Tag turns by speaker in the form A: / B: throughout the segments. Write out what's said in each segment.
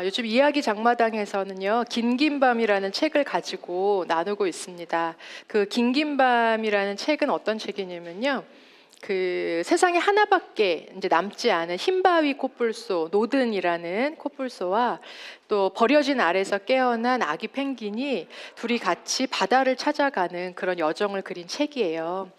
A: 요즘 이야기 장마당에서는요, 긴긴밤이라는 책을 가지고 나누고 있습니다. 그 긴긴밤이라는 책은 어떤 책이냐면요, 그 세상에 하나밖에 이제 남지 않은 흰바위 코뿔소 노든이라는 코뿔소와 또 버려진 알에서 깨어난 아기 펭귄이 둘이 같이 바다를 찾아가는 그런 여정을 그린 책이에요.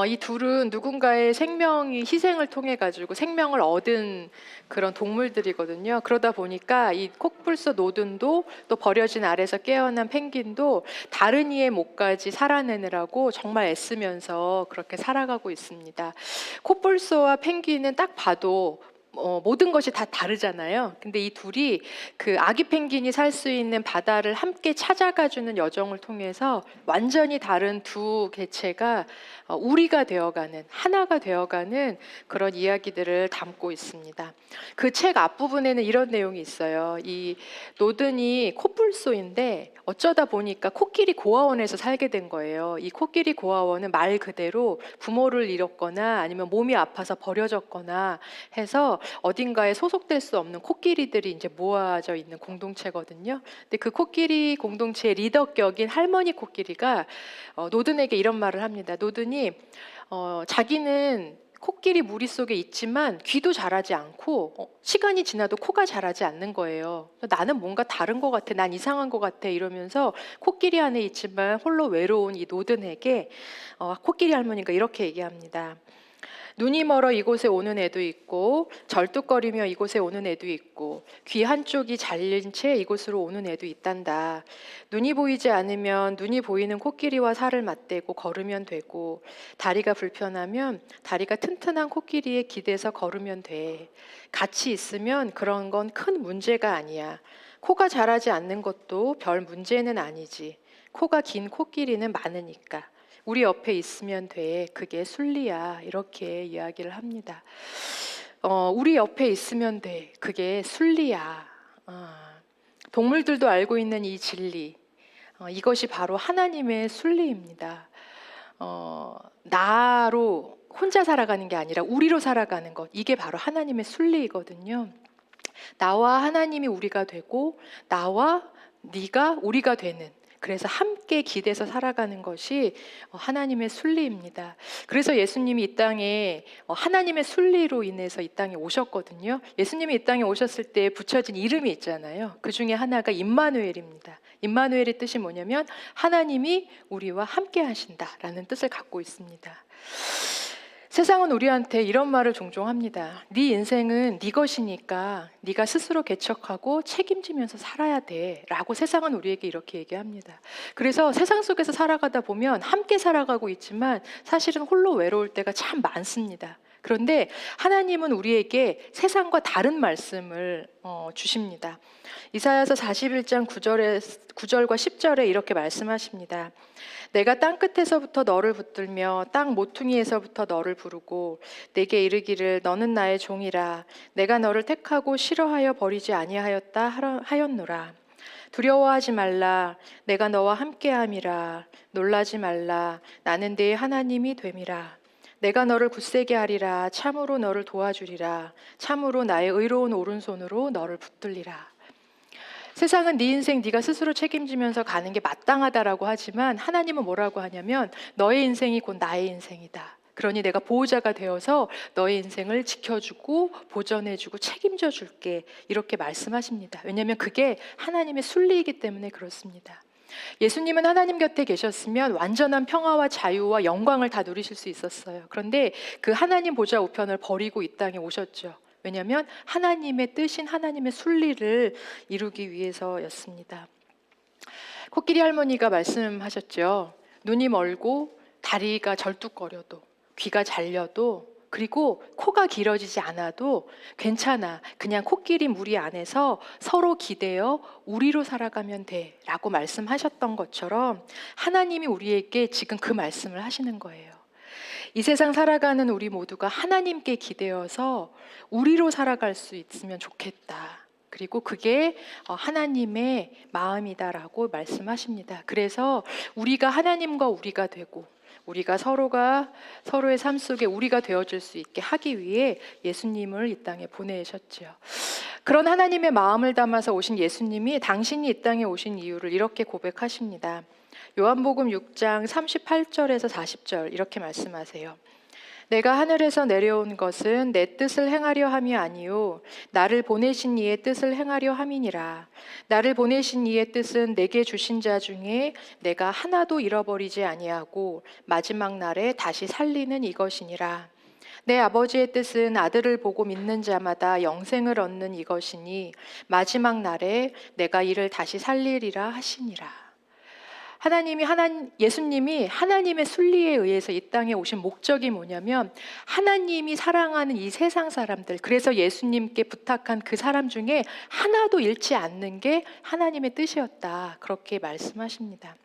A: 이 둘은 누군가의 생명이 희생을 통해 가지고 생명을 얻은 그런 동물들이거든요. 그러다 보니까 이 코뿔소 노든도 또 버려진 알에서 깨어난 펭귄도 다른 이의 목까지 살아내느라고 정말 애쓰면서 그렇게 살아가고 있습니다. 코뿔소와 펭귄은 딱 봐도 모든 것이 다 다르잖아요. 근데 이 둘이 그 아기 펭귄이 살 수 있는 바다를 함께 찾아가주는 여정을 통해서 완전히 다른 두 개체가 우리가 되어가는, 하나가 되어가는 그런 이야기들을 담고 있습니다. 그 책 앞부분에는 이런 내용이 있어요. 이 노든이 코뿔소인데 어쩌다 보니까 코끼리 고아원에서 살게 된 거예요. 이 코끼리 고아원은 말 그대로 부모를 잃었거나 아니면 몸이 아파서 버려졌거나 해서 어딘가에 소속될 수 없는 코끼리들이 이제 모아져 있는 공동체거든요. 근데 그 코끼리 공동체의 리더격인 할머니 코끼리가 노든에게 이런 말을 합니다. 노든이 자기는 코끼리 무리 속에 있지만 귀도 자라지 않고 시간이 지나도 코가 자라지 않는 거예요. 나는 뭔가 다른 것 같아, 난 이상한 것 같아 이러면서 코끼리 안에 있지만 홀로 외로운 이 노든에게 코끼리 할머니가 이렇게 얘기합니다. 눈이 멀어 이곳에 오는 애도 있고 절뚝거리며 이곳에 오는 애도 있고 귀 한쪽이 잘린 채 이곳으로 오는 애도 있단다. 눈이 보이지 않으면 눈이 보이는 코끼리와 살을 맞대고 걸으면 되고 다리가 불편하면 다리가 튼튼한 코끼리에 기대서 걸으면 돼. 같이 있으면 그런 건 큰 문제가 아니야. 코가 자라지 않는 것도 별 문제는 아니지. 코가 긴 코끼리는 많으니까. 우리 옆에 있으면 돼. 그게 순리야. 이렇게 이야기를 합니다. 우리 옆에 있으면 돼. 그게 순리야. 동물들도 알고 있는 이 진리. 이것이 바로 하나님의 순리입니다. 나로 혼자 살아가는 게 아니라 우리로 살아가는 것. 이게 바로 하나님의 순리이거든요. 나와 하나님이 우리가 되고 나와 네가 우리가 되는, 그래서 함께 기대서 살아가는 것이 하나님의 순리입니다. 그래서 예수님이 이 땅에 하나님의 순리로 인해서 이 땅에 오셨거든요. 예수님이 이 땅에 오셨을 때 붙여진 이름이 있잖아요. 그 중에 하나가 임마누엘입니다. 임마누엘의 뜻이 뭐냐면 하나님이 우리와 함께 하신다라는 뜻을 갖고 있습니다. 세상은 우리한테 이런 말을 종종 합니다. 네 인생은 네 것이니까 네가 스스로 개척하고 책임지면서 살아야 돼 라고 세상은 우리에게 이렇게 얘기합니다. 그래서 세상 속에서 살아가다 보면 함께 살아가고 있지만 사실은 홀로 외로울 때가 참 많습니다. 그런데 하나님은 우리에게 세상과 다른 말씀을 주십니다. 이사야서 41장 9절과 10절에 이렇게 말씀하십니다. 내가 땅끝에서부터 너를 붙들며 땅 모퉁이에서부터 너를 부르고 내게 이르기를 너는 나의 종이라. 내가 너를 택하고 싫어하여 버리지 아니하였다 하였노라. 두려워하지 말라. 내가 너와 함께함이라. 놀라지 말라. 나는 네 하나님이 됨이라. 내가 너를 굳세게 하리라. 참으로 너를 도와주리라. 참으로 나의 의로운 오른손으로 너를 붙들리라. 세상은 네 인생 네가 스스로 책임지면서 가는 게 마땅하다라고 하지만 하나님은 뭐라고 하냐면 너의 인생이 곧 나의 인생이다. 그러니 내가 보호자가 되어서 너의 인생을 지켜주고 보전해주고 책임져 줄게. 이렇게 말씀하십니다. 왜냐하면 그게 하나님의 순리이기 때문에 그렇습니다. 예수님은 하나님 곁에 계셨으면 완전한 평화와 자유와 영광을 다 누리실 수 있었어요. 그런데 그 하나님 보좌 우편을 버리고 이 땅에 오셨죠. 왜냐하면 하나님의 뜻인 하나님의 순리를 이루기 위해서였습니다. 코끼리 할머니가 말씀하셨죠. 눈이 멀고 다리가 절뚝거려도 귀가 잘려도 그리고 코가 길어지지 않아도 괜찮아. 그냥 코끼리 무리 안에서 서로 기대어 우리로 살아가면 돼 라고 말씀하셨던 것처럼 하나님이 우리에게 지금 그 말씀을 하시는 거예요. 이 세상 살아가는 우리 모두가 하나님께 기대어서 우리로 살아갈 수 있으면 좋겠다. 그리고 그게 하나님의 마음이다라고 말씀하십니다. 그래서 우리가 하나님과 우리가 되고 우리가 서로가 서로의 삶 속에 우리가 되어줄 수 있게 하기 위해 예수님을 이 땅에 보내셨죠. 그런 하나님의 마음을 담아서 오신 예수님이 당신이 이 땅에 오신 이유를 이렇게 고백하십니다. 요한복음 6장 38절에서 40절 이렇게 말씀하세요. 내가 하늘에서 내려온 것은 내 뜻을 행하려 함이 아니요 나를 보내신 이의 뜻을 행하려 함이니라. 나를 보내신 이의 뜻은 내게 주신 자 중에 내가 하나도 잃어버리지 아니하고 마지막 날에 다시 살리는 이것이니라. 내 아버지의 뜻은 아들을 보고 믿는 자마다 영생을 얻는 이것이니 마지막 날에 내가 이를 다시 살리리라 하시니라. 예수님이 하나님의 순리에 의해서 이 땅에 오신 목적이 뭐냐면 하나님이 사랑하는 이 세상 사람들, 그래서 예수님께 부탁한 그 사람 중에 하나도 잃지 않는 게 하나님의 뜻이었다. 그렇게 말씀하십니다.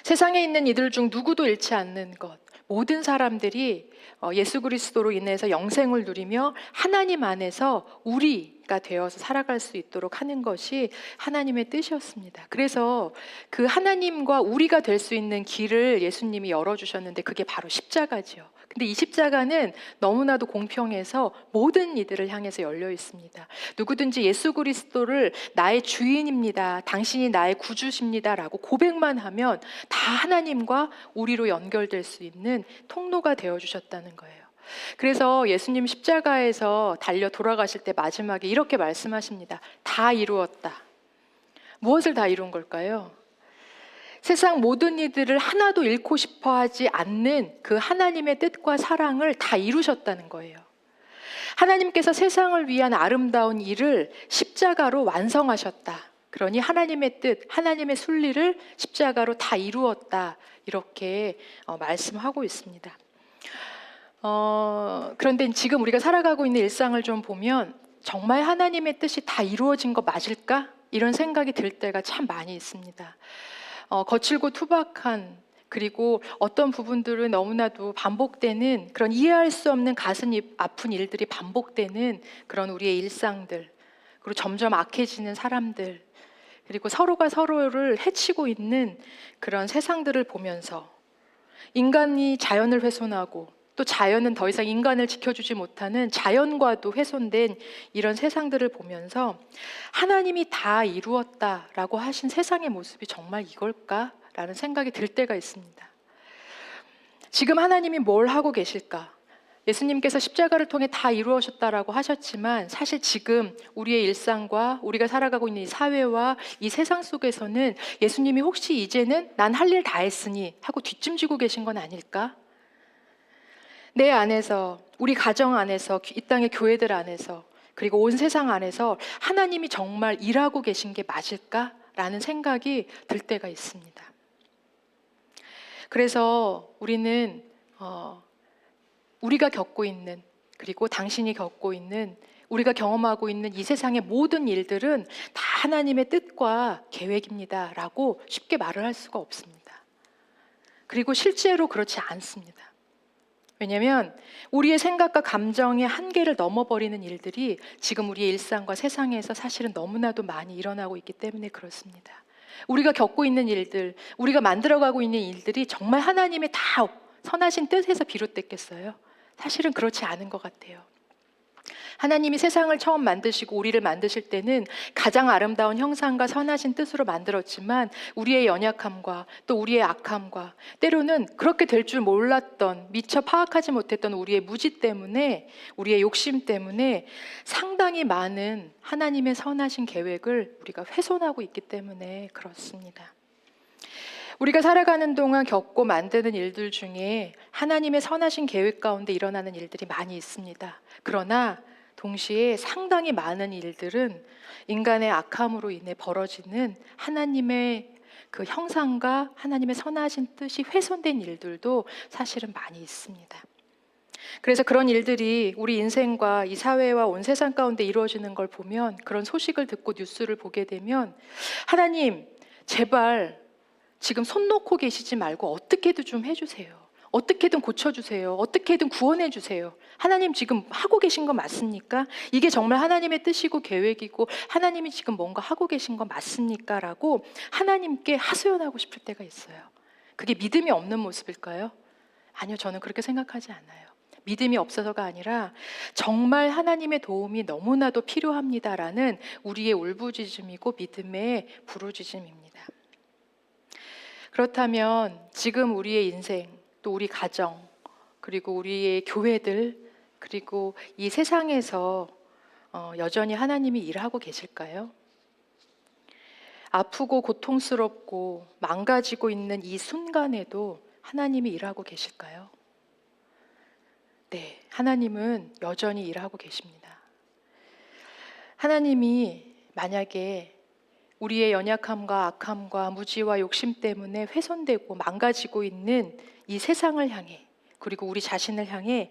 A: 세상에 있는 이들 중 누구도 잃지 않는 것, 모든 사람들이 예수 그리스도로 인해서 영생을 누리며 하나님 안에서 우리가 되어서 살아갈 수 있도록 하는 것이 하나님의 뜻이었습니다. 그래서 그 하나님과 우리가 될 수 있는 길을 예수님이 열어주셨는데 그게 바로 십자가지요. 근데 이 십자가는 너무나도 공평해서 모든 이들을 향해서 열려 있습니다. 누구든지 예수 그리스도를 나의 주인입니다, 당신이 나의 구주십니다 라고 고백만 하면 다 하나님과 우리로 연결될 수 있는 통로가 되어주셨다는 거예요. 그래서 예수님 십자가에서 달려 돌아가실 때 마지막에 이렇게 말씀하십니다. 다 이루었다. 무엇을 다 이룬 걸까요? 세상 모든 이들을 하나도 잃고 싶어 하지 않는 그 하나님의 뜻과 사랑을 다 이루셨다는 거예요. 하나님께서 세상을 위한 아름다운 일을 십자가로 완성하셨다. 그러니 하나님의 뜻, 하나님의 순리를 십자가로 다 이루었다. 이렇게 말씀하고 있습니다. 그런데 지금 우리가 살아가고 있는 일상을 좀 보면 정말 하나님의 뜻이 다 이루어진 거 맞을까? 이런 생각이 들 때가 참 많이 있습니다. 거칠고 투박한, 그리고 어떤 부분들은 너무나도 반복되는 그런 이해할 수 없는 가슴이 아픈 일들이 반복되는 그런 우리의 일상들, 그리고 점점 악해지는 사람들, 그리고 서로가 서로를 해치고 있는 그런 세상들을 보면서 인간이 자연을 훼손하고 또 자연은 더 이상 인간을 지켜주지 못하는 자연과도 훼손된 이런 세상들을 보면서 하나님이 다 이루었다라고 하신 세상의 모습이 정말 이걸까라는 생각이 들 때가 있습니다. 지금 하나님이 뭘 하고 계실까? 예수님께서 십자가를 통해 다 이루어졌다라고 하셨지만 사실 지금 우리의 일상과 우리가 살아가고 있는 이 사회와 이 세상 속에서는 예수님이 혹시 이제는 난 할 일 다 했으니 하고 뒷짐지고 계신 건 아닐까? 내 안에서, 우리 가정 안에서, 이 땅의 교회들 안에서, 그리고 온 세상 안에서 하나님이 정말 일하고 계신 게 맞을까라는 생각이 들 때가 있습니다. 그래서 우리는 우리가 겪고 있는, 그리고 당신이 겪고 있는, 우리가 경험하고 있는 이 세상의 모든 일들은 다 하나님의 뜻과 계획입니다 라고 쉽게 말을 할 수가 없습니다. 그리고 실제로 그렇지 않습니다. 왜냐하면 우리의 생각과 감정의 한계를 넘어버리는 일들이 지금 우리의 일상과 세상에서 사실은 너무나도 많이 일어나고 있기 때문에 그렇습니다. 우리가 겪고 있는 일들, 우리가 만들어가고 있는 일들이 정말 하나님의 다 선하신 뜻에서 비롯됐겠어요? 사실은 그렇지 않은 것 같아요. 하나님이 세상을 처음 만드시고 우리를 만드실 때는 가장 아름다운 형상과 선하신 뜻으로 만들었지만 우리의 연약함과 또 우리의 악함과 때로는 그렇게 될 줄 몰랐던, 미처 파악하지 못했던 우리의 무지 때문에, 우리의 욕심 때문에 상당히 많은 하나님의 선하신 계획을 우리가 훼손하고 있기 때문에 그렇습니다. 우리가 살아가는 동안 겪고 만드는 일들 중에 하나님의 선하신 계획 가운데 일어나는 일들이 많이 있습니다. 그러나 동시에 상당히 많은 일들은 인간의 악함으로 인해 벌어지는 하나님의 그 형상과 하나님의 선하신 뜻이 훼손된 일들도 사실은 많이 있습니다. 그래서 그런 일들이 우리 인생과 이 사회와 온 세상 가운데 이루어지는 걸 보면, 그런 소식을 듣고 뉴스를 보게 되면 하나님 제발 지금 손 놓고 계시지 말고 어떻게든 좀 해주세요. 어떻게든 고쳐주세요. 어떻게든 구원해 주세요. 하나님 지금 하고 계신 거 맞습니까? 이게 정말 하나님의 뜻이고 계획이고 하나님이 지금 뭔가 하고 계신 거 맞습니까? 라고 하나님께 하소연하고 싶을 때가 있어요. 그게 믿음이 없는 모습일까요? 아니요, 저는 그렇게 생각하지 않아요. 믿음이 없어서가 아니라 정말 하나님의 도움이 너무나도 필요합니다라는 우리의 울부짖음이고 믿음의 부르짖음입니다. 그렇다면 지금 우리의 인생, 또 우리 가정, 그리고 우리의 교회들, 그리고 이 세상에서 여전히 하나님이 일하고 계실까요? 아프고 고통스럽고 망가지고 있는 이 순간에도 하나님이 일하고 계실까요? 네, 하나님은 여전히 일하고 계십니다. 하나님이 만약에 우리의 연약함과 악함과 무지와 욕심 때문에 훼손되고 망가지고 있는 이 세상을 향해, 그리고 우리 자신을 향해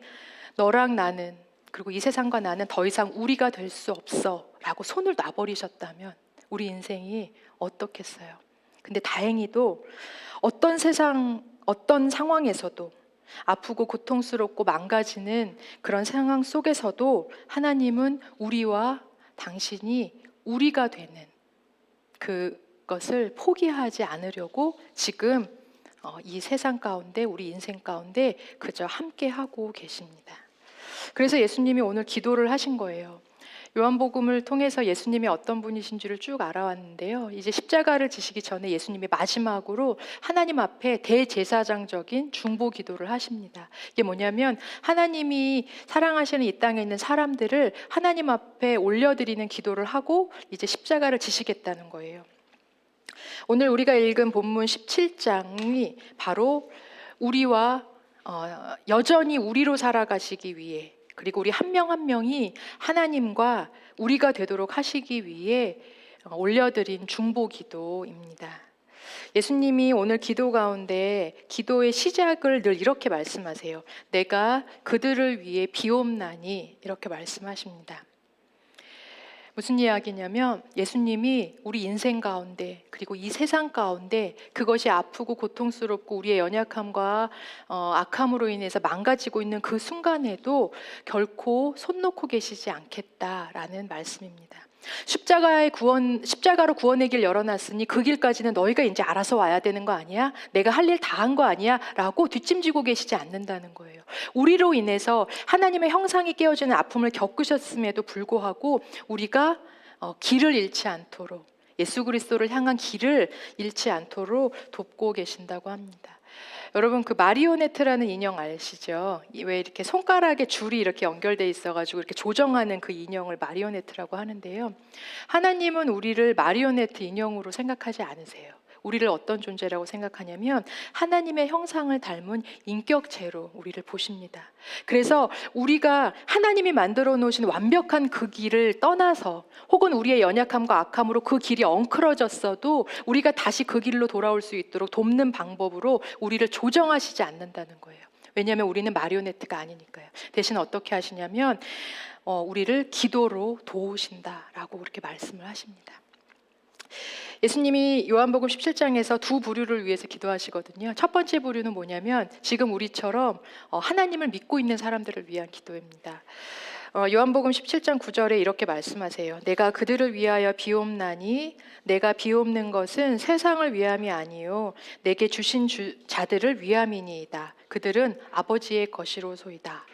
A: 너랑 나는, 그리고 이 세상과 나는 더 이상 우리가 될 수 없어 라고 손을 놔버리셨다면 우리 인생이 어떻겠어요? 근데 다행히도 어떤 세상, 어떤 상황에서도 아프고 고통스럽고 망가지는 그런 상황 속에서도 하나님은 우리와 당신이 우리가 되는 그것을 포기하지 않으려고 지금 이 세상 가운데, 우리 인생 가운데 그저 함께 하고 계십니다. 그래서 예수님이 오늘 기도를 하신 거예요. 요한복음을 통해서 예수님이 어떤 분이신지를 쭉 알아왔는데요. 이제 십자가를 지시기 전에 예수님이 마지막으로 하나님 앞에 대제사장적인 중보 기도를 하십니다. 이게 뭐냐면 하나님이 사랑하시는 이 땅에 있는 사람들을 하나님 앞에 올려드리는 기도를 하고 이제 십자가를 지시겠다는 거예요. 오늘 우리가 읽은 본문 17장이 바로 우리와 여전히 우리로 살아가시기 위해, 그리고 우리 한 명 한 명이 하나님과 우리가 되도록 하시기 위해 올려드린 중보 기도입니다. 예수님이 오늘 기도 가운데 기도의 시작을 늘 이렇게 말씀하세요. 내가 그들을 위해 비옵나니, 이렇게 말씀하십니다. 무슨 이야기냐면 예수님이 우리 인생 가운데, 그리고 이 세상 가운데 그것이 아프고 고통스럽고 우리의 연약함과 악함으로 인해서 망가지고 있는 그 순간에도 결코 손 놓고 계시지 않겠다라는 말씀입니다. 십자가로 구원의 길 열어놨으니 그 길까지는 너희가 이제 알아서 와야 되는 거 아니야? 내가 할 일 다 한 거 아니야? 라고 뒷짐지고 계시지 않는다는 거예요. 우리로 인해서 하나님의 형상이 깨어지는 아픔을 겪으셨음에도 불구하고 우리가 길을 잃지 않도록, 예수 그리스도를 향한 길을 잃지 않도록 돕고 계신다고 합니다. 여러분, 그 마리오네트라는 인형 아시죠? 왜 이렇게 손가락에 줄이 이렇게 연결돼 있어가지고 이렇게 조정하는 그 인형을 마리오네트라고 하는데요. 하나님은 우리를 마리오네트 인형으로 생각하지 않으세요. 우리를 어떤 존재라고 생각하냐면 하나님의 형상을 닮은 인격체로 우리를 보십니다. 그래서 우리가 하나님이 만들어 놓으신 완벽한 그 길을 떠나서, 혹은 우리의 연약함과 악함으로 그 길이 엉클어졌어도 우리가 다시 그 길로 돌아올 수 있도록 돕는 방법으로 우리를 조정하시지 않는다는 거예요. 왜냐하면 우리는 마리오네트가 아니니까요. 대신 어떻게 하시냐면 우리를 기도로 도우신다라고 그렇게 말씀을 하십니다. 예수님이 요한복음 17장에서 두 부류를 위해서 기도하시거든요. 첫 번째 부류는 뭐냐면 지금 우리처럼 하나님을 믿고 있는 사람들을 위한 기도입니다. 요한복음 17장 9절에 이렇게 말씀하세요. 내가 그들을 위하여 비옵나니, 내가 비옵는 것은 세상을 위함이 아니요 내게 주신 자들을 위함이니이다. 그들은 아버지의 것이로소이다.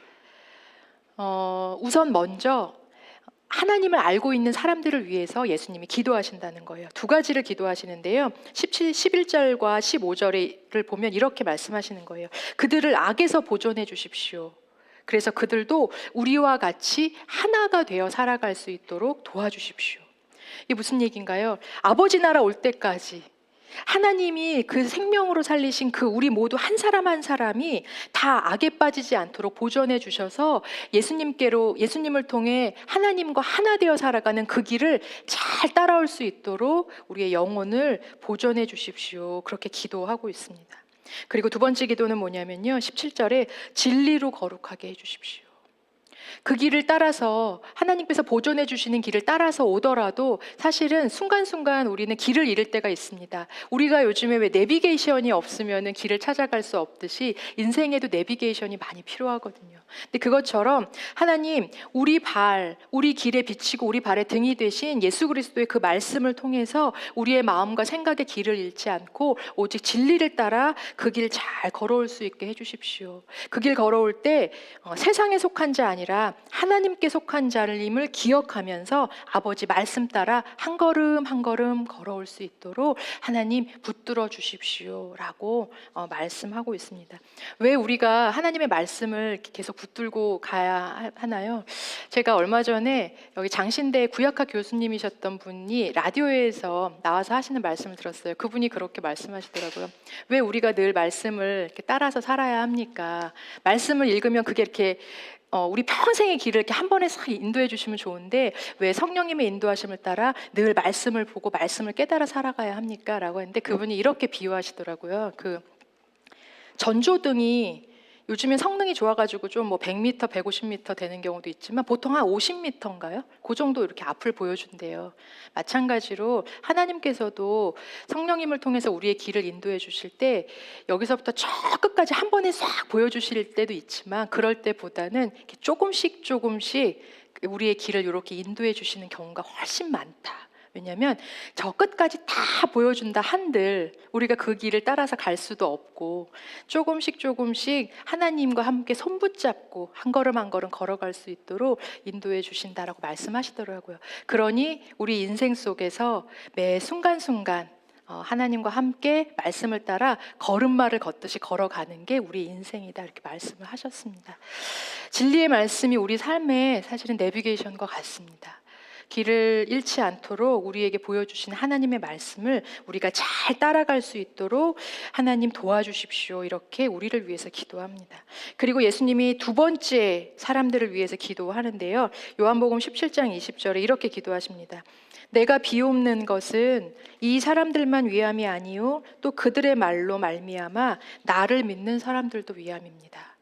A: 우선 먼저 하나님을 알고 있는 사람들을 위해서 예수님이 기도하신다는 거예요. 두 가지를 기도하시는데요. 11절과 15절을 보면 이렇게 말씀하시는 거예요. 그들을 악에서 보존해 주십시오. 그래서 그들도 우리와 같이 하나가 되어 살아갈 수 있도록 도와주십시오. 이게 무슨 얘기인가요? 아버지 나라 올 때까지 하나님이 그 생명으로 살리신 그 우리 모두 한 사람 한 사람이 다 악에 빠지지 않도록 보존해 주셔서 예수님을 통해 하나님과 하나 되어 살아가는 그 길을 잘 따라올 수 있도록 우리의 영혼을 보존해 주십시오. 그렇게 기도하고 있습니다. 그리고 두 번째 기도는 뭐냐면요, 17절에 진리로 거룩하게 해주십시오. 그 길을 따라서 하나님께서 보존해 주시는 길을 따라서 오더라도 사실은 순간순간 우리는 길을 잃을 때가 있습니다. 우리가 요즘에 왜 내비게이션이 없으면 길을 찾아갈 수 없듯이 인생에도 내비게이션이 많이 필요하거든요. 근데 그것처럼 하나님, 우리 길에 비치고 우리 발에 등이 되신 예수 그리스도의 그 말씀을 통해서 우리의 마음과 생각의 길을 잃지 않고 오직 진리를 따라 그 길 잘 걸어올 수 있게 해주십시오. 그 길 걸어올 때 세상에 속한 자 아니라 하나님께 속한 자임을 기억하면서 아버지 말씀 따라 한 걸음 한 걸음 걸어올 수 있도록 하나님 붙들어 주십시오 라고 말씀하고 있습니다. 왜 우리가 하나님의 말씀을 계속 붙들고 가야 하나요? 제가 얼마 전에 여기 장신대 구약학 교수님이셨던 분이 라디오에서 나와서 하시는 말씀을 들었어요. 그분이 그렇게 말씀하시더라고요. 왜 우리가 늘 말씀을 이렇게 따라서 살아야 합니까? 말씀을 읽으면 그게 이렇게 우리 평생의 길을 이렇게 한 번에 싹 인도해 주시면 좋은데 왜 성령님의 인도하심을 따라 늘 말씀을 보고 말씀을 깨달아 살아가야 합니까? 라고 했는데 그분이 이렇게 비유하시더라고요. 그 전조등이 요즘엔 성능이 좋아가지고 좀 뭐 100m, 150m 되는 경우도 있지만 보통 한 50m인가요? 그 정도 이렇게 앞을 보여준대요. 마찬가지로 하나님께서도 성령님을 통해서 우리의 길을 인도해 주실 때 여기서부터 저 끝까지 한 번에 싹 보여주실 때도 있지만 그럴 때보다는 이렇게 조금씩 우리의 길을 이렇게 인도해 주시는 경우가 훨씬 많다. 왜냐하면 저 끝까지 다 보여준다 한들 우리가 그 길을 따라서 갈 수도 없고 조금씩 하나님과 함께 손 붙잡고 한 걸음 한 걸음 걸어갈 수 있도록 인도해 주신다라고 말씀하시더라고요. 그러니 우리 인생 속에서 매 순간순간 하나님과 함께 말씀을 따라 걸음마를 걷듯이 걸어가는 게 우리 인생이다 이렇게 말씀을 하셨습니다. 진리의 말씀이 우리 삶의 사실은 내비게이션과 같습니다. 길을 잃지 않도록 우리에게 보여주신 하나님의 말씀을 우리가 잘 따라갈 수 있도록 하나님 도와주십시오 이렇게 우리를 위해서 기도합니다. 그리고 예수님이 두 번째 사람들을 위해서 기도하는데요, 요한복음 17장 20절에 이렇게 기도하십니다. 내가 비옵는 것은 이 사람들만 위함이 아니요 또 그들의 말로 말미암아 나를 믿는 사람들도 위함입니다.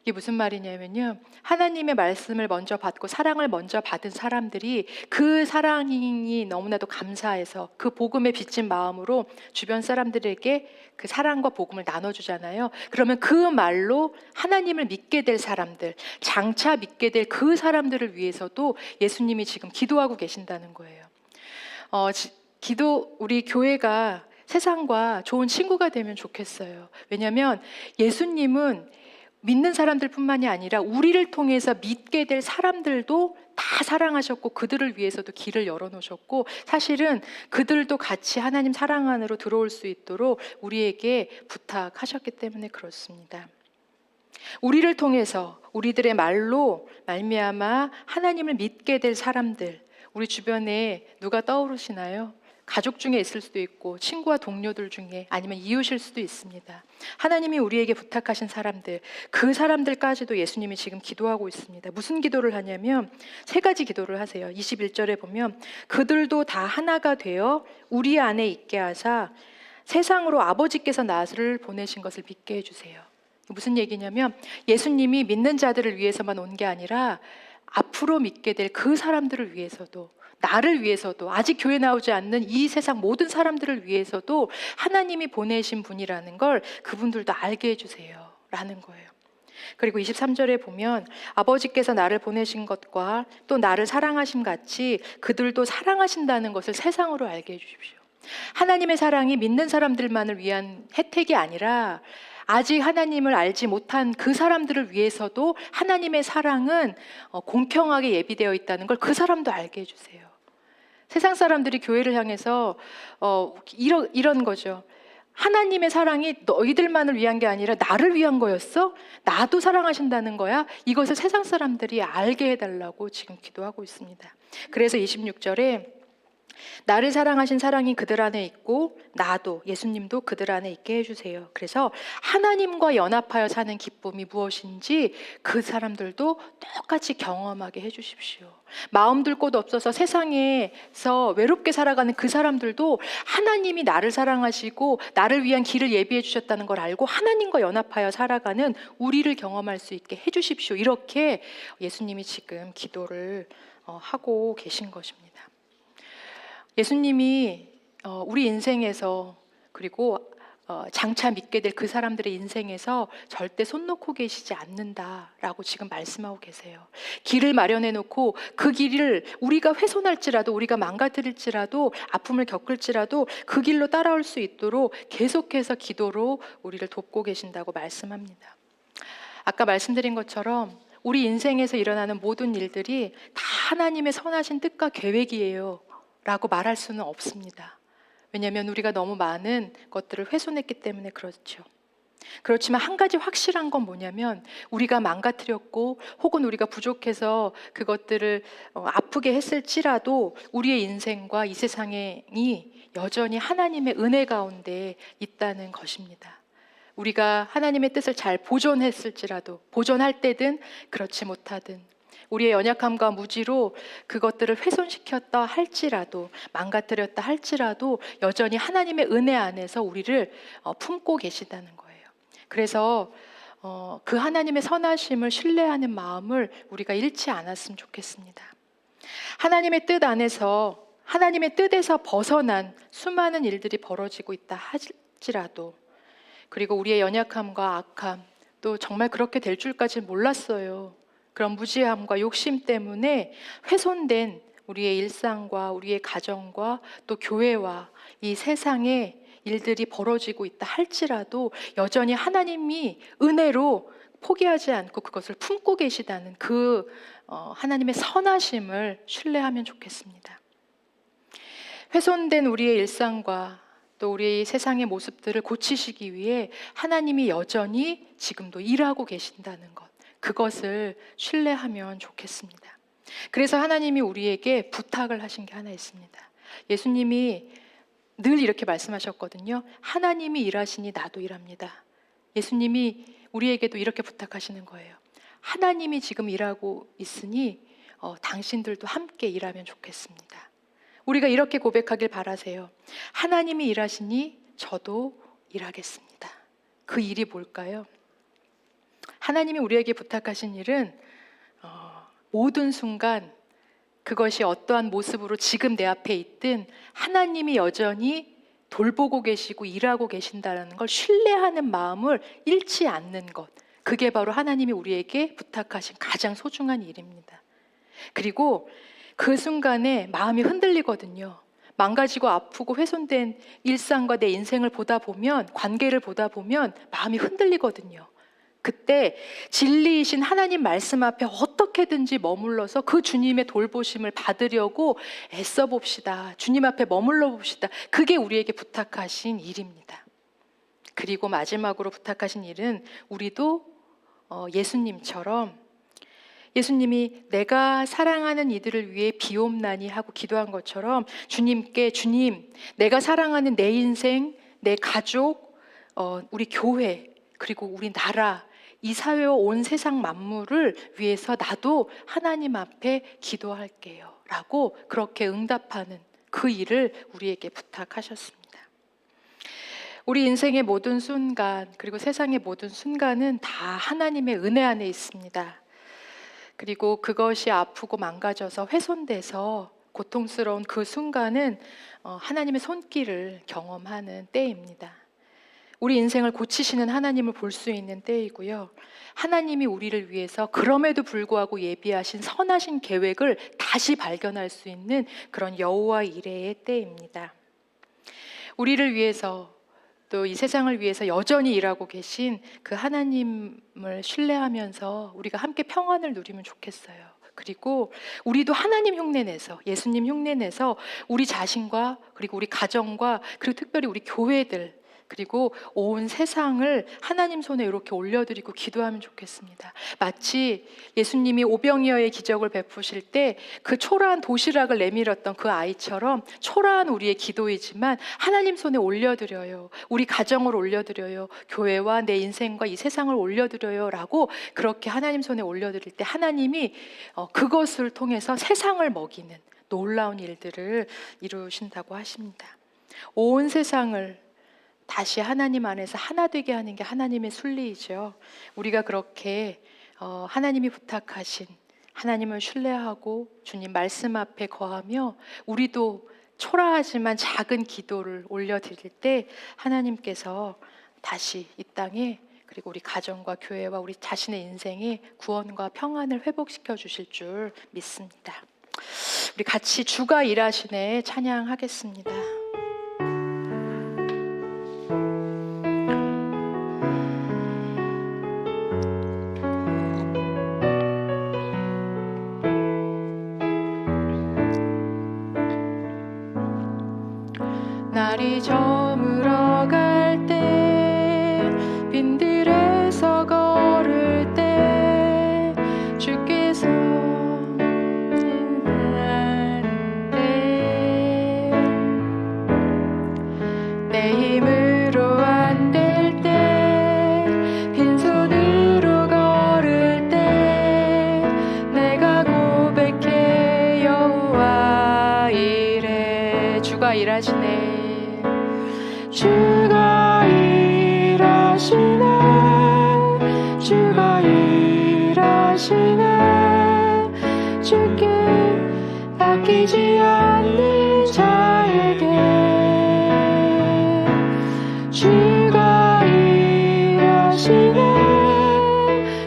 A: 이게 무슨 말이냐면요, 하나님의 말씀을 먼저 받고 사랑을 먼저 받은 사람들이 그 사랑이 너무나도 감사해서 그 복음에 빚진 마음으로 주변 사람들에게 그 사랑과 복음을 나눠주잖아요. 그러면 그 말로 하나님을 믿게 될 사람들, 장차 믿게 될 그 사람들을 위해서도 예수님이 지금 기도하고 계신다는 거예요. 우리 교회가 세상과 좋은 친구가 되면 좋겠어요. 왜냐하면 예수님은 믿는 사람들뿐만이 아니라 우리를 통해서 믿게 될 사람들도 다 사랑하셨고 그들을 위해서도 길을 열어놓으셨고 사실은 그들도 같이 하나님 사랑 안으로 들어올 수 있도록 우리에게 부탁하셨기 때문에 그렇습니다. 우리를 통해서 우리들의 말로 말미암아 하나님을 믿게 될 사람들, 우리 주변에 누가 떠오르시나요? 가족 중에 있을 수도 있고 친구와 동료들 중에 아니면 이웃일 수도 있습니다. 하나님이 우리에게 부탁하신 사람들, 그 사람들까지도 예수님이 지금 기도하고 있습니다. 무슨 기도를 하냐면 세 가지 기도를 하세요. 21절에 보면 그들도 다 하나가 되어 우리 안에 있게 하사 세상으로 아버지께서 나를 보내신 것을 믿게 해주세요. 무슨 얘기냐면 예수님이 믿는 자들을 위해서만 온 게 아니라 앞으로 믿게 될 그 사람들을 위해서도, 나를 위해서도, 아직 교회 나오지 않는 이 세상 모든 사람들을 위해서도 하나님이 보내신 분이라는 걸 그분들도 알게 해주세요 라는 거예요. 그리고 23절에 보면 아버지께서 나를 보내신 것과 또 나를 사랑하심 같이 그들도 사랑하신다는 것을 세상으로 알게 해주십시오. 하나님의 사랑이 믿는 사람들만을 위한 혜택이 아니라 아직 하나님을 알지 못한 그 사람들을 위해서도 하나님의 사랑은 공평하게 예비되어 있다는 걸 그 사람도 알게 해주세요. 세상 사람들이 교회를 향해서 이런 거죠. 하나님의 사랑이 너희들만을 위한 게 아니라 나를 위한 거였어? 나도 사랑하신다는 거야? 이것을 세상 사람들이 알게 해달라고 지금 기도하고 있습니다. 그래서 26절에 나를 사랑하신 사랑이 그들 안에 있고 나도 예수님도 그들 안에 있게 해주세요. 그래서 하나님과 연합하여 사는 기쁨이 무엇인지 그 사람들도 똑같이 경험하게 해주십시오. 마음 둘 곳 없어서 세상에서 외롭게 살아가는 그 사람들도 하나님이 나를 사랑하시고 나를 위한 길을 예비해 주셨다는 걸 알고 하나님과 연합하여 살아가는 우리를 경험할 수 있게 해주십시오. 이렇게 예수님이 지금 기도를 하고 계신 것입니다. 예수님이 우리 인생에서 그리고 장차 믿게 될 그 사람들의 인생에서 절대 손 놓고 계시지 않는다라고 지금 말씀하고 계세요. 길을 마련해 놓고 그 길을 우리가 훼손할지라도 우리가 망가뜨릴지라도 아픔을 겪을지라도 그 길로 따라올 수 있도록 계속해서 기도로 우리를 돕고 계신다고 말씀합니다. 아까 말씀드린 것처럼 우리 인생에서 일어나는 모든 일들이 다 하나님의 선하신 뜻과 계획이에요 라고 말할 수는 없습니다. 왜냐하면 우리가 너무 많은 것들을 훼손했기 때문에 그렇죠. 그렇지만 한 가지 확실한 건 뭐냐면 우리가 망가뜨렸고 혹은 우리가 부족해서 그것들을 아프게 했을지라도 우리의 인생과 이 세상이 여전히 하나님의 은혜 가운데 있다는 것입니다. 우리가 하나님의 뜻을 잘 보존했을지라도 보존할 때든 그렇지 못하든 우리의 연약함과 무지로 그것들을 훼손시켰다 할지라도 망가뜨렸다 할지라도 여전히 하나님의 은혜 안에서 우리를 품고 계시다는 거예요. 그래서 그 하나님의 선하심을 신뢰하는 마음을 우리가 잃지 않았으면 좋겠습니다. 하나님의 뜻 안에서 하나님의 뜻에서 벗어난 수많은 일들이 벌어지고 있다 할지라도 그리고 우리의 연약함과 악함 또 정말 그렇게 될 줄까지 몰랐어요. 그런 무지함과 욕심 때문에 훼손된 우리의 일상과 우리의 가정과 또 교회와 이 세상에 일들이 벌어지고 있다 할지라도 여전히 하나님이 은혜로 포기하지 않고 그것을 품고 계시다는 그 하나님의 선하심을 신뢰하면 좋겠습니다. 훼손된 우리의 일상과 또 우리 세상의 모습들을 고치시기 위해 하나님이 여전히 지금도 일하고 계신다는 것, 그것을 신뢰하면 좋겠습니다. 그래서 하나님이 우리에게 부탁을 하신 게 하나 있습니다. 예수님이 늘 이렇게 말씀하셨거든요. 하나님이 일하시니 나도 일합니다. 예수님이 우리에게도 이렇게 부탁하시는 거예요. 하나님이 지금 일하고 있으니 당신들도 함께 일하면 좋겠습니다. 우리가 이렇게 고백하길 바라세요. 하나님이 일하시니 저도 일하겠습니다. 그 일이 뭘까요? 하나님이 우리에게 부탁하신 일은 모든 순간 그것이 어떠한 모습으로 지금 내 앞에 있든 하나님이 여전히 돌보고 계시고 일하고 계신다는 걸 신뢰하는 마음을 잃지 않는 것, 그게 바로 하나님이 우리에게 부탁하신 가장 소중한 일입니다. 그리고 그 순간에 마음이 흔들리거든요. 망가지고 아프고 훼손된 일상과 내 인생을 보다 보면, 관계를 보다 보면 마음이 흔들리거든요. 그때 진리이신 하나님 말씀 앞에 어떻게든지 머물러서 그 주님의 돌보심을 받으려고 애써 봅시다. 주님 앞에 머물러 봅시다. 그게 우리에게 부탁하신 일입니다. 그리고 마지막으로 부탁하신 일은 우리도 예수님처럼 예수님이 내가 사랑하는 이들을 위해 비옵나니 하고 기도한 것처럼 주님께 주님, 내가 사랑하는 내 인생, 내 가족, 우리 교회, 그리고 우리 나라, 이 사회와 온 세상 만물을 위해서 나도 하나님 앞에 기도할게요 라고 그렇게 응답하는 그 일을 우리에게 부탁하셨습니다. 우리 인생의 모든 순간 그리고 세상의 모든 순간은 다 하나님의 은혜 안에 있습니다. 그리고 그것이 아프고 망가져서 훼손돼서 고통스러운 그 순간은 하나님의 손길을 경험하는 때입니다. 우리 인생을 고치시는 하나님을 볼 수 있는 때이고요. 하나님이 우리를 위해서 그럼에도 불구하고 예비하신 선하신 계획을 다시 발견할 수 있는 그런 여호와 이레의 때입니다. 우리를 위해서 또 이 세상을 위해서 여전히 일하고 계신 그 하나님을 신뢰하면서 우리가 함께 평안을 누리면 좋겠어요. 그리고 우리도 하나님 흉내내서 예수님 흉내내서 우리 자신과 그리고 우리 가정과 그리고 특별히 우리 교회들 그리고 온 세상을 하나님 손에 이렇게 올려드리고 기도하면 좋겠습니다. 마치 예수님이 오병이어의 기적을 베푸실 때 그 초라한 도시락을 내밀었던 그 아이처럼 초라한 우리의 기도이지만 하나님 손에 올려드려요. 우리 가정을 올려드려요. 교회와 내 인생과 이 세상을 올려드려요 라고 그렇게 하나님 손에 올려드릴 때 하나님이 그것을 통해서 세상을 먹이는 놀라운 일들을 이루신다고 하십니다. 온 세상을 다시 하나님 안에서 하나 되게 하는 게 하나님의 순리이죠. 우리가 그렇게 하나님이 부탁하신 하나님을 신뢰하고 주님 말씀 앞에 거하며 우리도 초라하지만 작은 기도를 올려드릴 때 하나님께서 다시 이 땅에 그리고 우리 가정과 교회와 우리 자신의 인생에 구원과 평안을 회복시켜 주실 줄 믿습니다. 우리 같이 주가 일하시네 찬양하겠습니다. 날이 저물어 갈 때 빈들에서 걸을 때 주께서 내 힘으로 안 될 때 빈손으로 걸을 때 내가 고백해 여호와 이래. 주가 일하시네. 주가 일하시네. 주가 일하시네. 주께 아끼지 않는 자에게 주가 일하시네.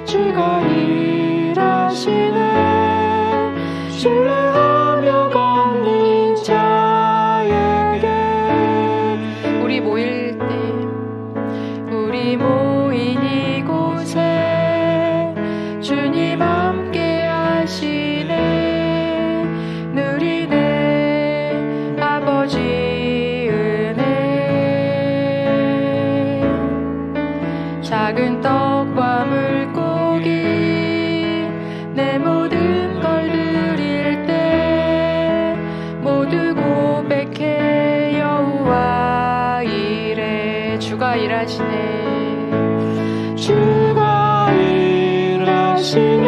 A: 주가 일하시네. 신뢰하며 걷는 자에게. 우리 모인 이곳에 주님 함께 하시네. 누리네 아버지 은혜. 작은 떡과 물고기 내 모든 걸 드릴 때 모두 고백해 여호와 이래. 주가 일하시네. 주가 일하시네.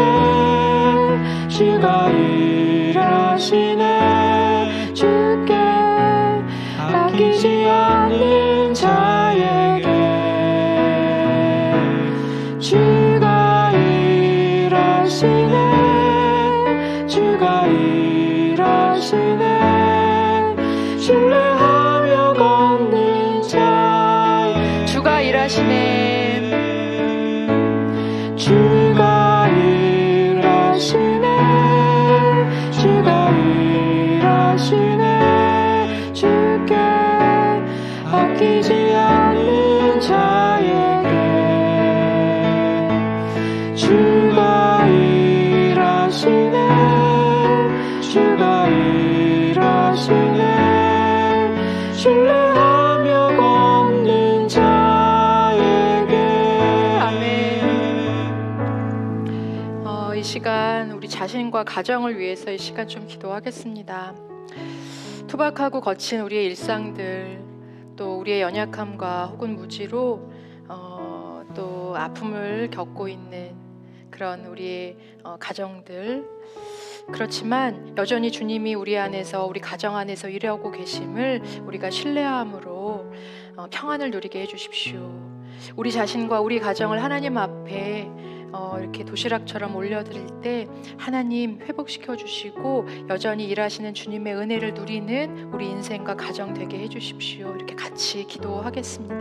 A: 주가 일하시네. 주께 아끼지 않는 자에게 주가 일하시네. 주가 일하시네. 신뢰하며 걷는 자. 주가 일하시네. 주가 일하시네. 주가 일하시네. 주께 아끼지 않는 자에게 주가 일하시네. 주가 일하시네. 신뢰하며 걷는 자에게. 아멘. 이 시간 우리 자신과 가정을 위해서 이 시간 좀 기도하겠습니다. 투박하고 거친 우리의 일상들, 또 우리의 연약함과 혹은 무지로 또 아픔을 겪고 있는 그런 우리의 가정들, 그렇지만 여전히 주님이 우리 안에서 우리 가정 안에서 일하고 계심을 우리가 신뢰함으로 평안을 누리게 해주십시오. 우리 자신과 우리 가정을 하나님 앞에 이렇게 도시락처럼 올려드릴 때 하나님 회복시켜 주시고 여전히 일하시는 주님의 은혜를 누리는 우리 인생과 가정 되게 해주십시오. 이렇게 같이 기도하겠습니다.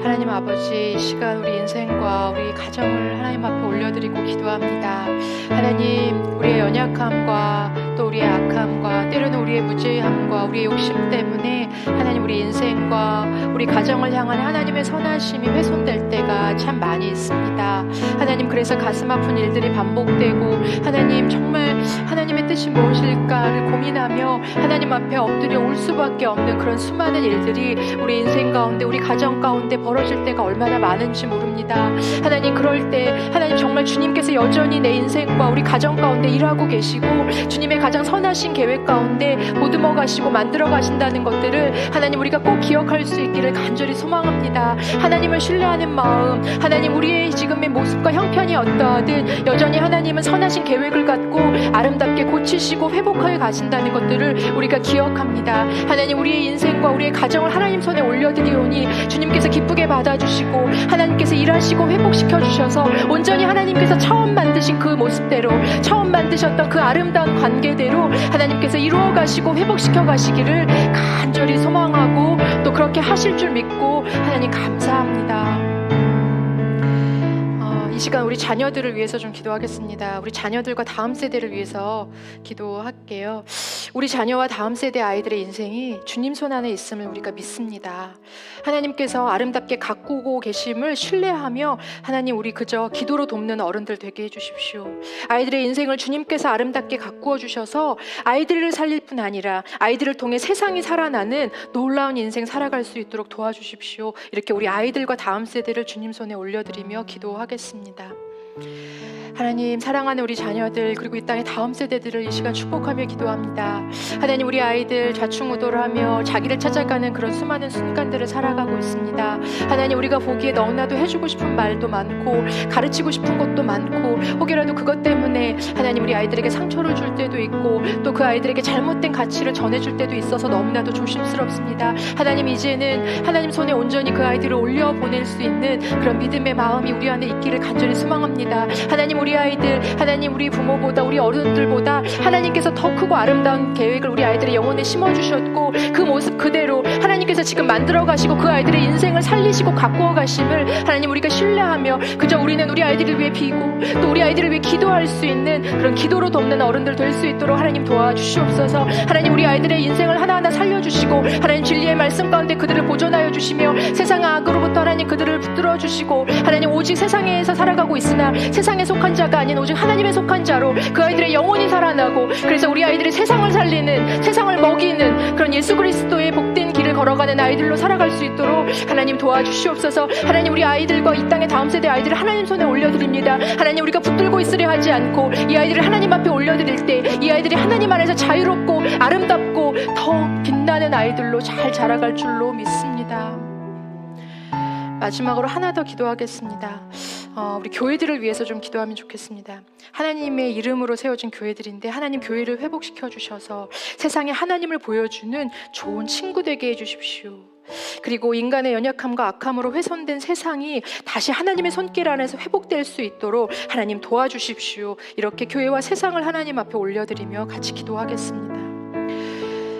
A: 하나님 아버지, 이 시간 우리 인생과 우리 가정을 하나님 앞에 올려드리고 기도합니다. 하나님, 우리의 연약함과 또 우리의 악함과 때로는 우리의 무죄함과 우리의 욕심 때문에 하나님 우리 인생과 우리 가정을 향한 하나님의 선하심이 훼손될 때가 참 많이 있습니다. 하나님, 그래서 가슴 아픈 일들이 반복되고 하나님 정말 하나님의 뜻이 무엇일까를 고민하며 하나님 앞에 엎드려 울 수밖에 없는 그런 수많은 일들이 우리 인생 가운데 우리 가정 가운데 벌어질 때가 얼마나 많은지 모릅니다. 하나님, 그럴 때 하나님 정말 주님께서 여전히 내 인생과 우리 가정 가운데 일하고 계시고 주님의 가장 선하신 계획 가운데 보듬어 가시고 만들어 가신다는 것들을 하나님 우리가 꼭 기억할 수 있기를 간절히 소망합니다. 하나님을 신뢰하는 마음, 하나님 우리의 지금의 모습과 형편이 어떠하든 여전히 하나님은 선하신 계획을 갖고 아름답게 고치시고 회복하여 가신다는 것들을 우리가 기억합니다. 하나님, 우리의 인생과 우리의 가정을 하나님 손에 올려드리오니 주님께서 기쁘게 받아주시고 하나님께서 일하시고 회복시켜 주셔서 온전히 하나님께서 처음 만드신 그 모습대로, 처음 만드셨던 그 아름다운 관계대로 하나님께서 이루어 가시고 회복시켜 가시기를 간절히 소망하고 또 그렇게 하실 줄 믿고 하나님 감사합니다. 이 시간 우리 자녀들을 위해서 좀 기도하겠습니다. 우리 자녀들과 다음 세대를 위해서 기도할게요. 우리 자녀와 다음 세대 아이들의 인생이 주님 손 안에 있음을 우리가 믿습니다. 하나님께서 아름답게 가꾸고 계심을 신뢰하며 하나님, 우리 그저 기도로 돕는 어른들 되게 해주십시오. 아이들의 인생을 주님께서 아름답게 가꾸어 주셔서 아이들을 살릴 뿐 아니라 아이들을 통해 세상이 살아나는 놀라운 인생 살아갈 수 있도록 도와주십시오. 이렇게 우리 아이들과 다음 세대를 주님 손에 올려드리며 기도하겠습니다. 하나님, 사랑하는 우리 자녀들 그리고 이 땅의 다음 세대들을 이 시간 축복하며 기도합니다. 하나님, 우리 아이들 좌충우돌을 하며 자기를 찾아가는 그런 수많은 순간들을 살아가고 있습니다. 하나님, 우리가 보기에 너무나도 해주고 싶은 말도 많고 가르치고 싶은 것도 많고 혹여라도 그것 때문에 하나님 우리 아이들에게 상처를 줄 때도 있고 또 그 아이들에게 잘못된 가치를 전해줄 때도 있어서 너무나도 조심스럽습니다. 하나님, 이제는 하나님 손에 온전히 그 아이들을 올려보낼 수 있는 그런 믿음의 마음이 우리 안에 있기를 간절히 소망합니다. 하나님, 우리 아이들, 하나님 우리 부모보다 우리 어른들보다 하나님께서 더 크고 아름다운 계획을 우리 아이들의 영혼에 심어주셨고 그 모습 그대로 하나님께서 지금 만들어 가시고 그 아이들의 인생을 살리시고 가꾸어 가심을 하나님 우리가 신뢰하며 그저 우리는 우리 아이들을 위해 비고 또 우리 아이들을 위해 기도할 수 있는 그런 기도로 돕는 어른들 될 수 있도록 하나님 도와주시옵소서. 하나님, 우리 아이들의 인생을 하나하나 살려주시고 하나님 진리의 말씀 가운데 그들을 보존하여 주시며 세상 악으로부터 하나님 그들을 붙들어 주시고 하나님 오직 세상에서 살아가고 있으나 세상에 속한 자가 아닌 오직 하나님에 속한 자로 그 아이들의 영혼이 살아나고 그래서 우리 아이들이 세상을 살리는, 세상을 먹이는 그런 예수 그리스도의 복된 길을 걸어가는 아이들로 살아갈 수 있도록 하나님 도와주시옵소서. 하나님, 우리 아이들과 이 땅의 다음 세대 아이들을 하나님 손에 올려드립니다. 하나님, 우리가 붙들고 있으려 하지 않고 이 아이들을 하나님 앞에 올려드릴 때 이 아이들이 하나님 안에서 자유롭고 아름답고 더 빛나는 아이들로 잘 자라갈 줄로 믿습니다. 마지막으로 하나 더 기도하겠습니다. 우리 교회들을 위해서 좀 기도하면 좋겠습니다. 하나님의 이름으로 세워진 교회들인데 하나님 교회를 회복시켜 주셔서 세상에 하나님을 보여주는 좋은 친구 되게 해주십시오. 그리고 인간의 연약함과 악함으로 훼손된 세상이 다시 하나님의 손길 안에서 회복될 수 있도록 하나님 도와주십시오. 이렇게 교회와 세상을 하나님 앞에 올려드리며 같이 기도하겠습니다.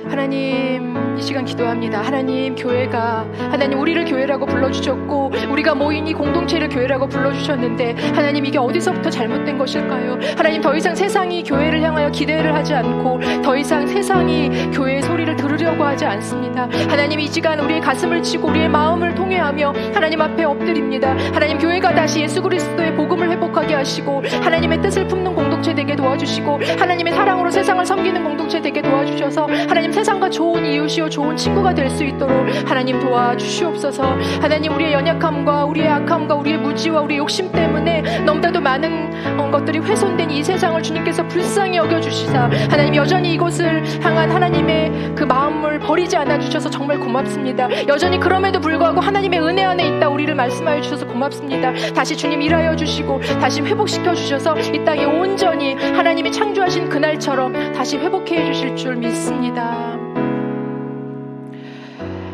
A: 하나님, 이 시간 기도합니다. 하나님, 교회가 하나님 우리를 교회라고 불러주셨고 우리가 모인 이 공동체를 교회라고 불러주셨는데 하나님, 이게 어디서부터 잘못된 것일까요? 하나님, 더 이상 세상이 교회를 향하여 기대를 하지 않고 더 이상 세상이 교회의 소리를 들으려고 하지 않습니다. 하나님, 이 시간 우리의 가슴을 치고 우리의 마음을 통회하며 하나님 앞에 엎드립니다. 하나님, 교회가 다시 예수 그리스도의 복음을 회복하게 하시고 하나님의 뜻을 품는 공동체 되게 도와주시고 하나님의 사랑으로 세상을 섬기는 공동체 되게 도와주셔서 하나님 세상과 좋은 이웃이요 좋은 친구가 될 수 있도록 하나님 도와주시옵소서. 하나님, 우리의 연약함과 우리의 악함과 우리의 무지와 우리의 욕심 때문에 너무나도 많은 것들이 훼손된 이 세상을 주님께서 불쌍히 여겨주시사 하나님 여전히 이곳을 향한 하나님의 그 마음을 버리지 않아 주셔서 정말 고맙습니다. 여전히 그럼에도 불구하고 하나님의 은혜 안에 있다 우리를 말씀하여 주셔서 고맙습니다. 다시 주님 일하여 주시고 다시 회복시켜 주셔서 이 땅에 온전히 하나님이 창조하신 그날처럼 다시 회복해 주실 줄 믿습니다.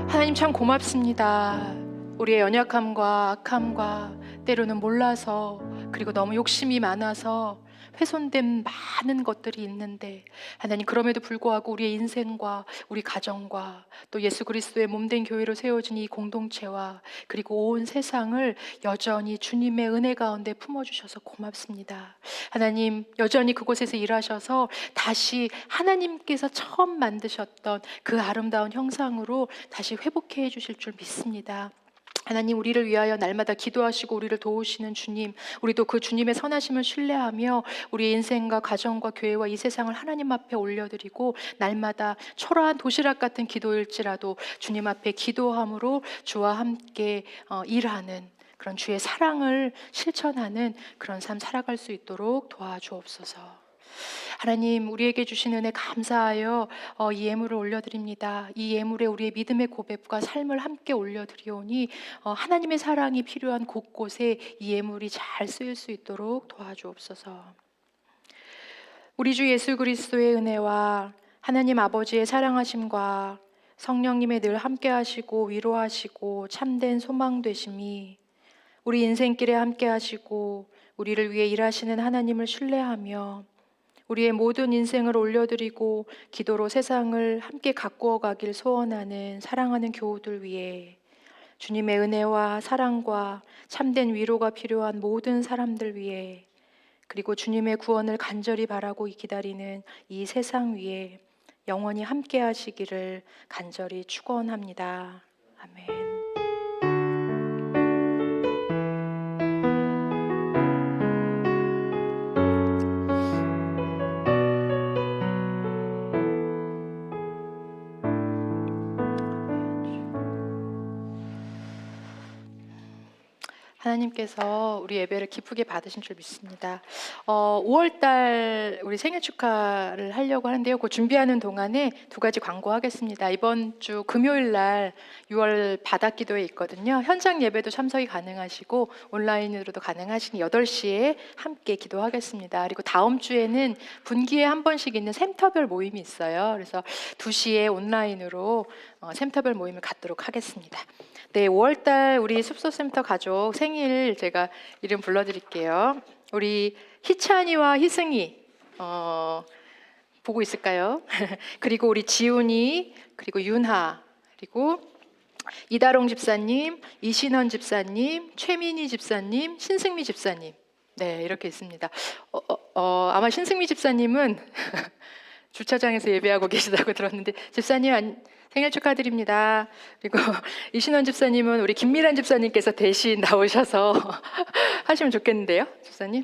A: 하나님 참 고맙습니다. 우리의 연약함과 악함과 때로는 몰라서 그리고 너무 욕심이 많아서 훼손된 많은 것들이 있는데 하나님, 그럼에도 불구하고 우리의 인생과 우리 가정과 또 예수 그리스도의 몸된 교회로 세워진 이 공동체와 그리고 온 세상을 여전히 주님의 은혜 가운데 품어주셔서 고맙습니다. 하나님, 여전히 그곳에서 일하셔서 다시 하나님께서 처음 만드셨던 그 아름다운 형상으로 다시 회복해 주실 줄 믿습니다. 하나님, 우리를 위하여 날마다 기도하시고 우리를 도우시는 주님, 우리도 그 주님의 선하심을 신뢰하며 우리의 인생과 가정과 교회와 이 세상을 하나님 앞에 올려드리고 날마다 초라한 도시락 같은 기도일지라도 주님 앞에 기도함으로 주와 함께 일하는 그런 주의 사랑을 실천하는 그런 삶 살아갈 수 있도록 도와주옵소서. 하나님, 우리에게 주신 은혜 감사하여 이 예물을 올려드립니다. 이 예물에 우리의 믿음의 고백과 삶을 함께 올려드리오니 하나님의 사랑이 필요한 곳곳에 이 예물이 잘 쓰일 수 있도록 도와주옵소서. 우리 주 예수 그리스도의 은혜와 하나님 아버지의 사랑하심과 성령님의 늘 함께 하시고 위로하시고 참된 소망 되심이 우리 인생길에 함께 하시고 우리를 위해 일하시는 하나님을 신뢰하며 우리의 모든 인생을 올려드리고 기도로 세상을 함께 가꾸어 가길 소원하는 사랑하는 교우들 위해 주님의 은혜와 사랑과 참된 위로가 필요한 모든 사람들 위해 그리고 주님의 구원을 간절히 바라고 기다리는 이 세상 위에 영원히 함께 하시기를 간절히 축원합니다. 아멘. 하나님께서 우리 예배를 기쁘게 받으신 줄 믿습니다. 5월달 우리 생일 축하를 하려고 하는데요. 그 준비하는 동안에 두 가지 광고하겠습니다. 이번 주 금요일 날 6월 바닷기도회 있거든요. 현장 예배도 참석이 가능하시고 온라인으로도 가능하시니 8시에 함께 기도하겠습니다. 그리고 다음 주에는 분기에 한 번씩 있는 샘터별 모임이 있어요. 그래서 2시에 온라인으로 샘터별 모임을 갖도록 하겠습니다. 네, 5월달 우리 숲소센터 가족 생일 제가 이름 불러드릴게요. 우리 희찬이와 희승이 보고 있을까요? 그리고 우리 지훈이, 그리고 윤하, 그리고 이다롱 집사님, 이신원 집사님, 최민희 집사님, 신승미 집사님. 네, 이렇게 있습니다. 아마 신승미 집사님은 주차장에서 예배하고 계시다고 들었는데, 집사님 생일 축하드립니다. 그리고 이신원 집사님은 우리 김미란 집사님께서 대신 나오셔서 하시면 좋겠는데요, 집사님.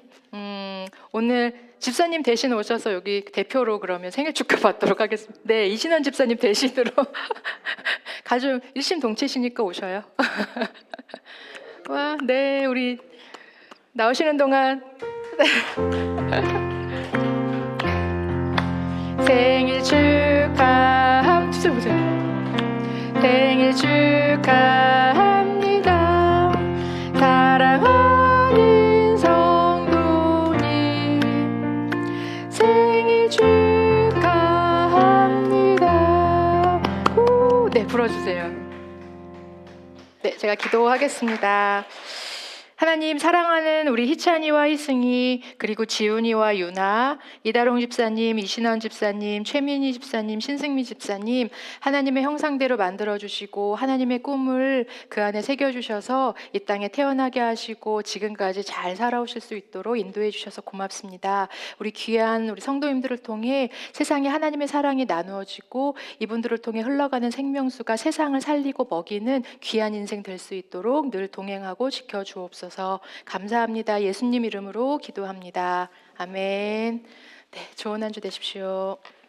A: 오늘 집사님 대신 오셔서 여기 대표로 그러면 생일 축하 받도록 하겠습니다. 네, 이신원 집사님 대신으로 가족 일심동체시니까 오셔요. 와, 네, 우리 나오시는 동안 생일 축하합니다. 보세요. 생일 축하합니다. 사랑하는 성도님, 생일 축하합니다. 네, 불어주세요. 네, 제가 기도하겠습니다. 하나님, 사랑하는 우리 희찬이와 희승이, 그리고 지훈이와 유나, 이다롱 집사님, 이신원 집사님, 최민희 집사님, 신승미 집사님, 하나님의 형상대로 만들어주시고 하나님의 꿈을 그 안에 새겨주셔서 이 땅에 태어나게 하시고 지금까지 잘 살아오실 수 있도록 인도해 주셔서 고맙습니다. 우리 귀한 우리 성도님들을 통해 세상에 하나님의 사랑이 나누어지고 이분들을 통해 흘러가는 생명수가 세상을 살리고 먹이는 귀한 인생 될 수 있도록 늘 동행하고 지켜주옵소서. 감사합니다. 예수님 이름으로 기도합니다. 아멘. 네, 좋은 한 주 되십시오.